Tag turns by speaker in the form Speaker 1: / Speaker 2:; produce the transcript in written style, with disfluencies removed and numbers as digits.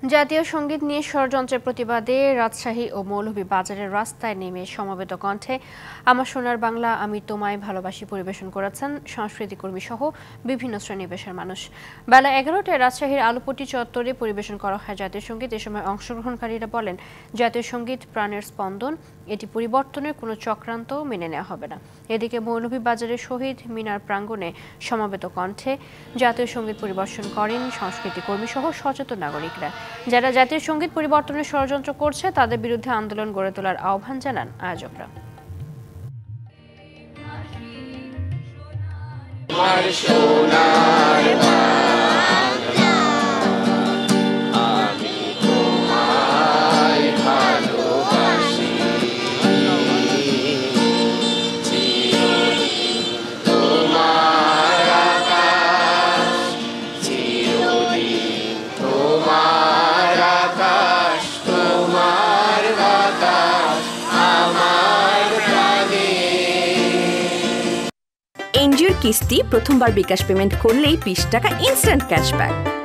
Speaker 1: জাতীয় সংগীত নিয়ে ষড়যন্ত্রের প্রতিবাদে রাজশাহী ও মৌলভীবাজারের রাস্তায় নেমে সমবেত কণ্ঠে আমার সোনার বাংলা আমি তোমায় ভালোবাসি পরিবেশন করেছেন সংস্কৃতিকর্মী সহ বিভিন্ন শ্রেণী পেশার মানুষ। বেলা 11টায় রাজশাহীর আলুপট্টি চত্বরে পরিবেশন করা হয় জাতীয় সংগীত। এ সময় অংশগ্রহণকারীরা বলেন, জাতীয় সংগীত প্রাণের স্পন্দন, এটি পরিবর্তনের কোনো চক্রান্ত মেনে নেওয়া হবে না। এদিকে মৌলভীবাজারের শহীদ মিনার প্রাঙ্গণে সমবেত কণ্ঠে জাতীয় সংগীত পরিবেশন করেন সংস্কৃতিকর্মী সহ সচেতন নাগরিকরা। যারা জাতীয় সংগীত পরিবর্তনের ষড়যন্ত্র করছে তাদের বিরুদ্ধে আন্দোলন গড়ে তোলার আহ্বান জানান আয়োজকরা।
Speaker 2: এনজিওর কিস্তি প্রথমবার বিকাশ পেমেন্ট করলেই 20 টাকা ইনস্ট্যান্ট ক্যাশব্যাক।